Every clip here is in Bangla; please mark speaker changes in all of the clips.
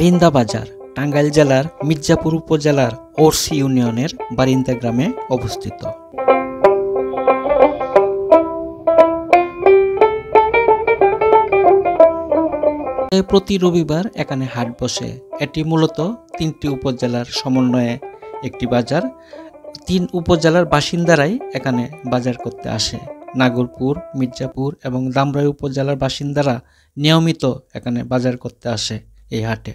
Speaker 1: বারিন্দা বাজার টাঙ্গাইল জেলার মির্জাপুর উপজেলার ওরসি ইউনিয়নের বারিন্দা গ্রামে অবস্থিত। প্রতি রবিবার এখানে হাট বসে। এটি মূলত 3টি উপজেলার সমন্বয়ে একটি বাজার। 3 উপজেলার বাসিন্দারাই এখানে বাজার করতে আসে। নাগরপুর, মির্জাপুর এবং দামরাই উপজেলার বাসিন্দারা নিয়মিত এখানে বাজার করতে আসে এই হাটে।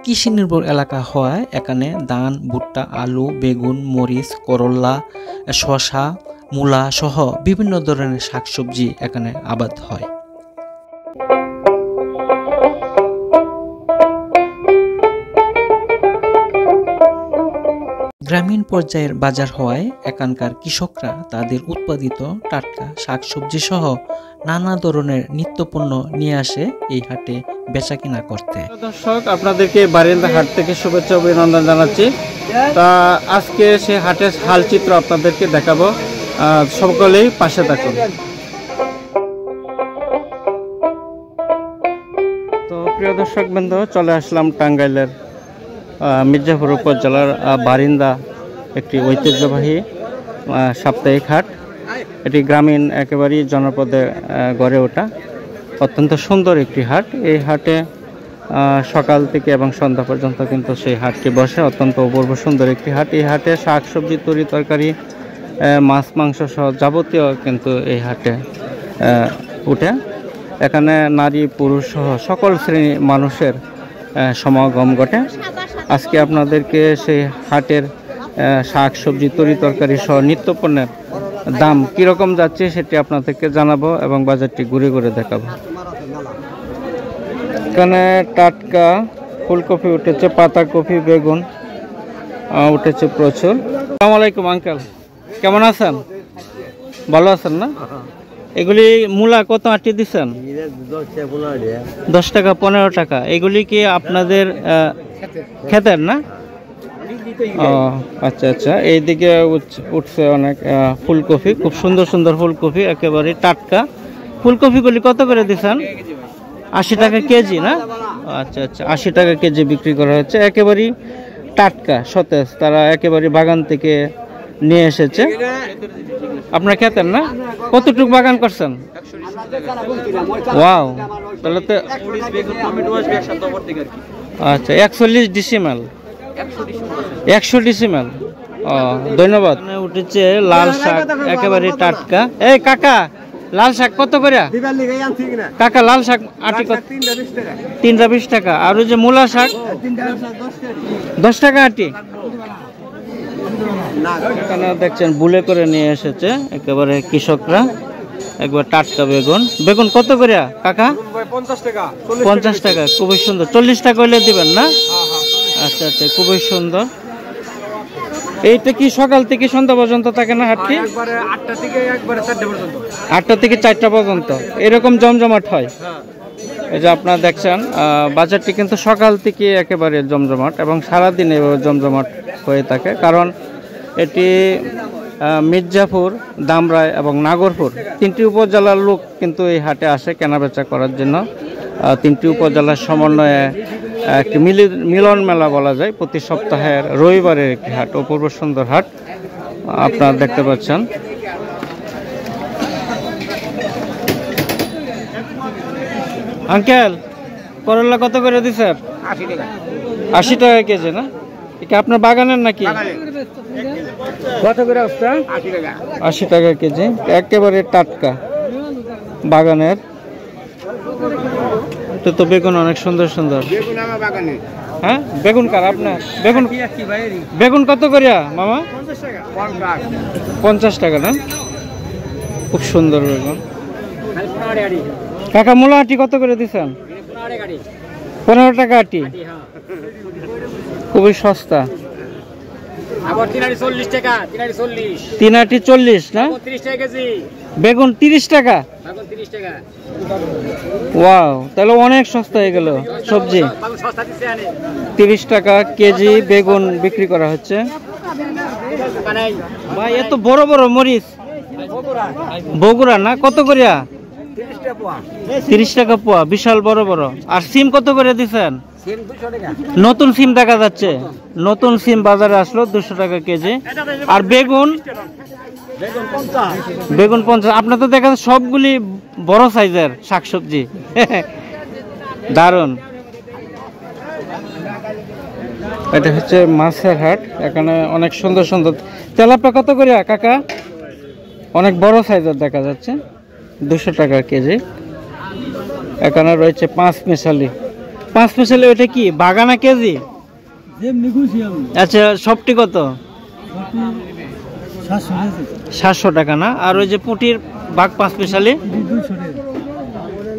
Speaker 1: কৃষি নির্ভর এলাকা হওয়ায় এখানে ধান, ভুট্টা, আলু, বেগুন, মরিচ, করল্লা, শসা, মূলা সহ বিভিন্ন ধরনের শাকসবজি এখানে আবাদ হয়। গ্রামীণ পর্যায়ের বাজার হওয়ায় এখানকার কৃষকরা তাদের উৎপাদিত টাটকা শাকসবজি সহ নানা ধরনের নিত্যপণ্য নিয়ে আসে এই হাটে বেচাকিনা করতে।
Speaker 2: দর্শক, আপনাদেরকে বারিন্দা হাট থেকে শুভেচ্ছা অভিনন্দন জানাচ্ছি। তা আজকে সে হাটের হালচিত্র আপনাদেরকে দেখাবো, সকলেই পাশে থাকুন। তো প্রিয় দর্শক বৃন্দ, চলে আসলাম টাঙ্গাইলের মির্জাপুর উপজেলার বারিন্দা একটি ঐতিহ্যবাহী সাপ্তাহিক হাট। এটি গ্রামীণ একেবারেই জনপদে গড়ে ওঠা অত্যন্ত সুন্দর একটি হাট। এই হাটে সকাল থেকে এবং সন্ধ্যা পর্যন্ত কিন্তু সেই হাটটি বসে। অত্যন্ত অপূর্ব সুন্দর একটি হাট। এই হাটে শাকসবজি, তরি তরকারি, মাছ মাংস সহ যাবতীয় কিন্তু এই হাটে উঠে। এখানে নারী পুরুষ সহ সকল শ্রেণী মানুষের সমাগম ঘটে। আজকে আপনাদেরকে সেই হাটের শাকসবজি, তরি তরকারি সহ নিত্যপণ্যের দাম কীরকম যাচ্ছে সেটি আপনাদেরকে জানাবো এবং বাজারটি ঘুরে ঘুরে দেখাবো। এখানে টাটকা ফুলকপি উঠেছে, পাতাকপি, বেগুন উঠেছে প্রচুর। আসসালামু আলাইকুম আঙ্কেল, কেমন আছেন? ভালো আছেন না? এগুলি মূলা কত আটি দিচ্ছেন? 10 টাকা, 15 টাকা। এগুলি কি আপনাদের ক্ষেতের না? ও আচ্ছা আচ্ছা। এইদিকে উঠছে অনেক ফুলকপি, খুব সুন্দর সুন্দর ফুলকপি, একেবারে টাটকা। ফুলকপিগুলি কত করে দিচ্ছেন? 80 টাকা কেজি না? আচ্ছা আচ্ছা, 80 টাকা কেজি বিক্রি করা হচ্ছে। একেবারেই টাটকা, সতেজ, তারা একেবারে বাগান থেকে নিয়ে এসেছে। আপনার ক্ষেতের না? কতটুকু বাগান করছেন? ওয়াও, তাহলে তো আচ্ছা 41 ডিসিমেল, 100 ডিসিমেল। ও ধন্যবাদ। উঠেছে লাল শাক, একেবারে টাটকা। এই কাকা, লাল শাক কত করে কাকা? লাল শাক আটি কত? 320 টাকা। আর ওই যে মূলা শাক 10 টাকা আটি। এখানে দেখছেন বুলে করে নিয়ে এসেছে একেবারে কৃষকরা, একবার টাটকা বেগুন। বেগুন কত করে কাকা? 50 টাকা। খুবই সুন্দর। 40 টাকা হইলে দিবেন না? আচ্ছা আচ্ছা, খুবই সুন্দর। এইটা কি সকাল থেকে সন্ধ্যা পর্যন্ত থাকে না হাটটি? 8টা থেকে 4টা পর্যন্ত এরকম জমজমাট হয়। এই যে আপনারা দেখছেন বাজারটি কিন্তু সকাল থেকে একেবারে জমজমাট এবং সারাদিন এভাবে জমজমাট হয়ে থাকে। কারণ এটি মির্জাপুর, দামরাই এবং নাগরপুর 3টি উপজেলার লোক কিন্তু এই হাটে আসে কেনাবেচা করার জন্য। 3টি উপজেলার সমন্বয়ে একটি মিলন মেলা বলা যায়। প্রতি সপ্তাহের রবিবারের একটি হাট, অপূর্ব সুন্দর হাট আপনারা দেখতে পাচ্ছেন। আঙ্কেল, করলা কত করে দিচ্ছেন? 80 টাকা কেজি না? এটা আপনার বাগানের নাকি? কত করে? 80 টাকা কেজি, একেবারে টাটকা বাগানের। তো বেগুন অনেক সুন্দর সুন্দর। হ্যাঁ, বেগুন কার আপনার? বেগুন বেগুন কত করে মামা? 50 টাকা না? খুব সুন্দর বেগুন। কাকা, মূলা আটি কত করে দিচ্ছেন? 15 টাকা আটি, খুবই সস্তা। 3 আটি 40 না? বেগুন 30 টাকা। ওয়াও, তাহলে অনেক সস্তা হয়ে গেল সবজি। 30 টাকা কেজি বেগুন বিক্রি করা হচ্ছে। ভাই, এত বড় বড় মরিচ বগুড়া না, কত করিয়া? 30 টাকা পোয়া, বিশাল বড় বড়। আর সিম কত করে দিচ্ছেন? নতুন সিম দেখা যাচ্ছে, নতুন সিম বাজারে আসলো 200 টাকা কেজি। আর বেগুন? বেগুন 50। আপনার তো দেখা যাচ্ছে সবগুলি বড় সাইজের শাকসবজি, দারুন। এটা হচ্ছে মাছের হাট, এখানে অনেক সুন্দর সুন্দর তেলাপিয়া কত করে কাকা? অনেক বড় সাইজের দেখা যাচ্ছে, 200 টাকা কেজি। এখানে রয়েছে 5 মিশালি। 5 মিশালি ওইটা কি বাগানা কেজি? আচ্ছা, সবটি কত? 700 টাকা না? আর ওই যে পুটির বাঘ 5 মিশালি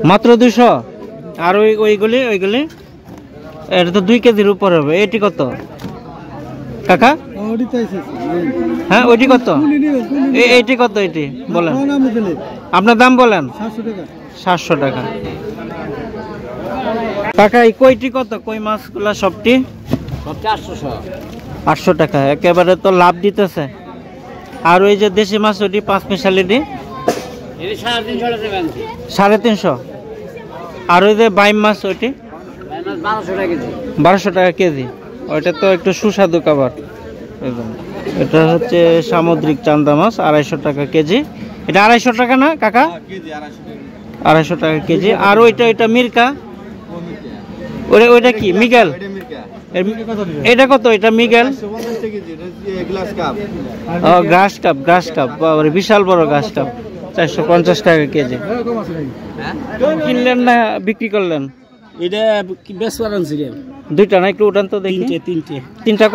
Speaker 2: মাত্র 200। আর ওইগুলি এটা তো 2 কেজির উপর হবে। এটি কত কাকা? হ্যাঁ, ওইটি কত? এইটি কত? এটি বলেন, আপনার দাম বলেন। 700 টাকা। কাকা এই কইটি কত? কই মাছগুলা সবটি 800 টাকা। একেবারে তো লাভ দিতেছে। আর ওই যে দেশি মাছ ওটি 5 মিশালিটি 350। আর ওই যে বাইম মাছ ওইটি 1200 টাকা কেজি। ওইটা তো একটু সুস্বাদু খাবার। এটা হচ্ছে সামুদ্রিক চান্দা মাছ 250 টাকা কেজি। এটা 250 টাকা না কাকা? 250 টাকা কেজি। আর ওইটা মির্কা, ওইটা কি মিগেল? এটা কত? এটা মিগেল গ্রাস কাপ। বিশাল বড় গ্রাস কাপ 450 টাকা কেজি। কিনলেন না বিক্রি করলেন?
Speaker 3: এটা বেশ আনছি রে।
Speaker 2: দুইটা না, একটু উঠান তো দেখি। তিনটা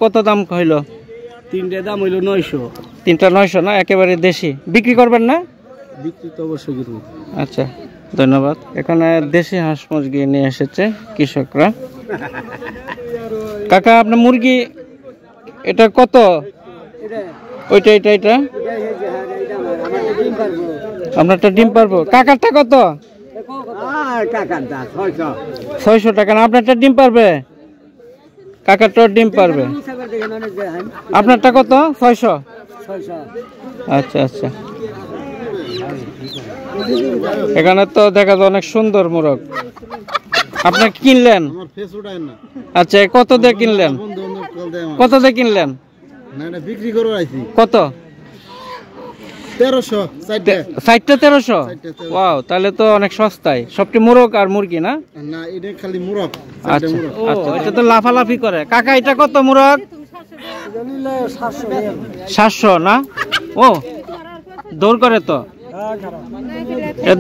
Speaker 2: কত দাম হইল?
Speaker 3: তিনটে দাম হইল 900।
Speaker 2: তিনটা 900 না? একেবারে দেশি। বিক্রি করবেন না?
Speaker 3: বিক্রি তো অবশ্যই করব।
Speaker 2: আচ্ছা, ধন্যবাদ। এখানে দেশি হাঁস মুরগি নিয়ে এসেছে কৃষকরা। কাকা আপনার মুরগি এটা কত? এটা আপনারটা ডিম পারবো। কাকারটা কত? 600 টাকা না? আপনারটা ডিম পারবে? কাকারটা ডিম পারবে। আপনারটা কত? 600। আচ্ছা। এখানে তো দেখা যায় অনেক সুন্দর মোরগ। আপনার কিনলেন? আচ্ছা, কত দিয়ে কিনলেন?
Speaker 3: বিক্রি করে আইছি।
Speaker 2: কত?
Speaker 3: 1300।
Speaker 2: 1300। ওয়াও, তাহলে তো অনেক সস্তায়। সবটি মোরগ আর মুরগি না?
Speaker 3: না, এটা খালি মোরগ।
Speaker 2: আচ্ছা, এটা তো লাফালাফি করে। কাকা এটা কত মোরগ? 700 না? ও দৌড় করে তো।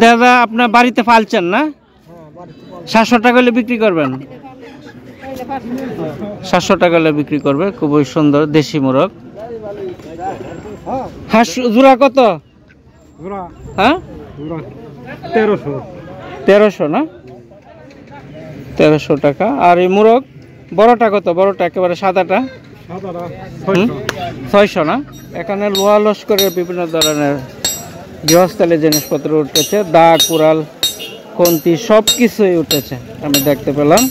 Speaker 2: দাদা আপনার বাড়িতে পালছেন না? 700 টাকা হলে বিক্রি করবেন? 700 টাকা হলে বিক্রি করবে। খুবই সুন্দর দেশি মোরগ। হাঁস জোড়া কত? হ্যাঁ, 1300 না? 1300 টাকা। আর এই মোরগ বড়টা কত? বড়টা একেবারে সাদাটা 600 না? এখানে লোহা লস্করের বিভিন্ন ধরনের গৃহস্থলী জিনিসপত্র উঠেছে। দা, কুড়াল, খুন্তি সব কিছুই উঠেছে আমি দেখতে পেলাম।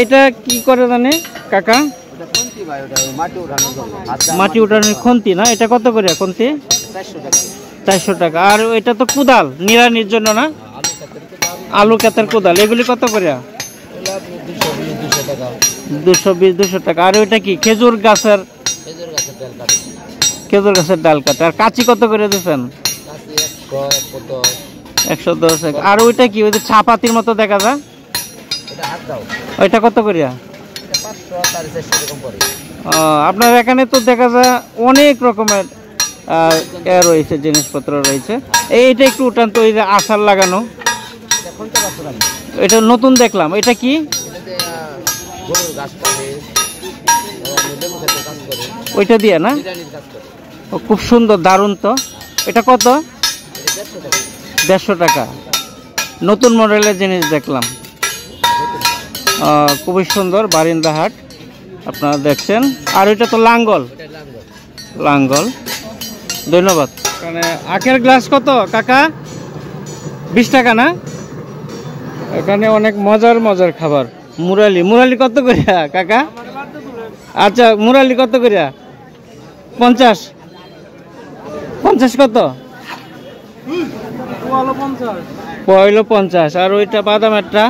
Speaker 2: এটা কি করে জানে কাকা? মাটি উঠানোর খুন্তি না? এটা কত করে খুন্তি? 400 টাকা। আর এটা তো কুদাল নিড়ানির জন্য না? আলু ক্ষেতের কুদাল, এগুলি কত করে? 220 টাকা। আর ওইটা কি খেজুর গাছের ডাল কাটা। আর কাঁচি কত করে দিচ্ছেন? 110। আর ওইটা কি ওই যে ছাপাতির মতো দেখা যায়, ওইটা কত করিয়া? আপনার এখানে তো দেখা যায় অনেক রকমের রয়েছে, জিনিসপত্র রয়েছে। এইটা একটু উঠান তো, ওই যে আচার লাগানো, এটা নতুন দেখলাম। এটা কি? ওইটা দিয়ে না? খুব সুন্দর, দারুণ তো। এটা কত? 150 টাকা। নতুন মডেলের জিনিস দেখলাম, খুবই সুন্দর। বারিন্দা হাট আপনারা দেখছেন। আর ওইটা তো লাঙ্গল। ধন্যবাদ। এখানে আখের গ্লাস কত কাকা? 20 টাকা না? এখানে অনেক মজার খাবার। মুরালি কত করিয়া কাকা? আচ্ছা, মুরালি কত করিয়া? 50। 50 কত? পয়লো 50। আর ওইটা বাদামেরটা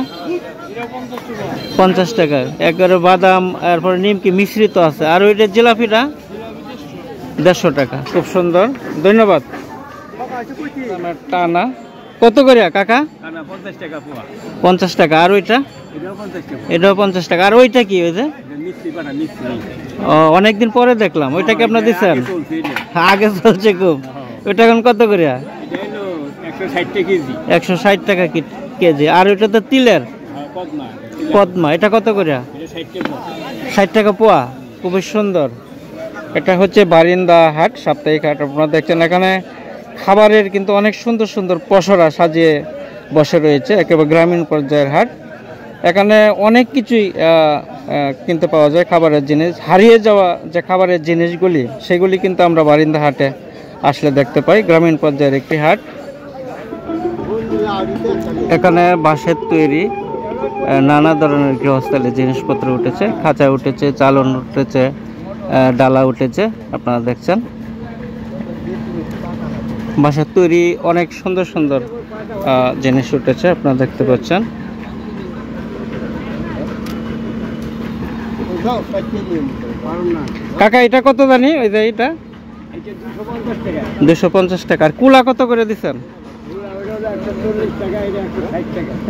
Speaker 2: 50 টাকা। একবারে বাদাম, এরপরে নিমকি মিশ্রিত আছে। আর ওইটা জিলাপিটা 150 টাকা। খুব সুন্দর, ধন্যবাদ। টানা কত করে কাকা? 50 টাকা। আর ওইটা? এটাও 50 টাকা। আর ওইটা কি? ওই যে অনেকদিন পরে দেখলাম, ওইটা কি আপনার দিচ্ছেন? আগে চলছে খুব। ওইটা এখন কত করে? 160 টাকা কেজি। আর ওইটা তো তিলের পদ্মা, এটা কত করে? 60 টাকা পোয়া। খুবই সুন্দর। এটা হচ্ছে বারিন্দা হাট, সাপ্তাহিক হাট। আপনারা দেখছেন এখানে খাবারের কিন্তু অনেক সুন্দর সুন্দর পসরা সাজিয়ে বসে রয়েছে। একেবারে গ্রামীণ পর্যায়ের হাট। এখানে অনেক কিছুই কিনতে পাওয়া যায়, খাবারের জিনিস। হারিয়ে যাওয়া যে খাবারের জিনিসগুলি, সেগুলি কিন্তু আমরা বারিন্দা হাটে আসলে দেখতে পাই। গ্রামীণ পর্যায়ের একটি হাট। এখানে বাঁশের তৈরি নানা ধরনের গৃহস্থলী জিনিসপত্র উঠেছে, খাঁচা উঠেছে, চালন উঠেছে, ডালা উঠেছে। আপনারা দেখছেন বাঁশের তৈরি অনেক সুন্দর সুন্দর জিনিস উঠেছে, আপনারা দেখতে পাচ্ছেন। কাকা এটা কত জানি? ওই যে এটা 250 টাকা। আর কুলা কত করে দিচ্ছেন?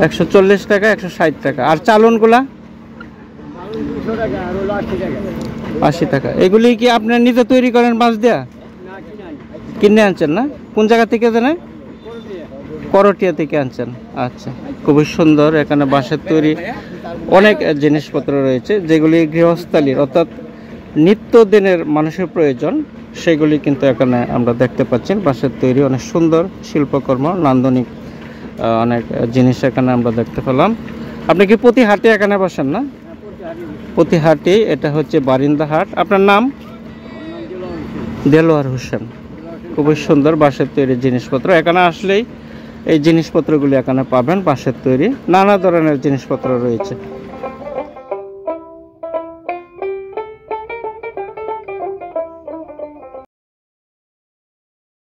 Speaker 2: 140 টাকা, 160 টাকা। আর চালন গুলা 80 টাকা। এগুলি কি আপনার নিজে তৈরি করেন বাঁশ দেয়া? কিনে আনছেন না? কোন জায়গা থেকে জানেন? করটিয়া থেকে আনছেন। আচ্ছা, খুবই সুন্দর। এখানে বাঁশের তৈরি অনেক জিনিসপত্র রয়েছে, যেগুলি গৃহস্থালীর অর্থাৎ নিত্যদিনের মানুষের প্রয়োজন, সেগুলি কিন্তু এখানে আমরা দেখতে পাচ্ছি। বাঁশের তৈরি অনেক সুন্দর শিল্পকর্ম, নান্দনিক অনেক জিনিস এখানে আমরা দেখতে পেলাম। আপনি কি প্রতি হাটে এখানে বসেন না? প্রতি হাটে। এটা হচ্ছে বারিন্দা হাট। আপনার নাম? দেলোয়ার হোসেন। খুবই সুন্দর বাঁশের তৈরি জিনিসপত্র। এখানে আসলেই এই জিনিসপত্রগুলি এখানে পাবেন। বাঁশের তৈরি নানা ধরনের জিনিসপত্র রয়েছে।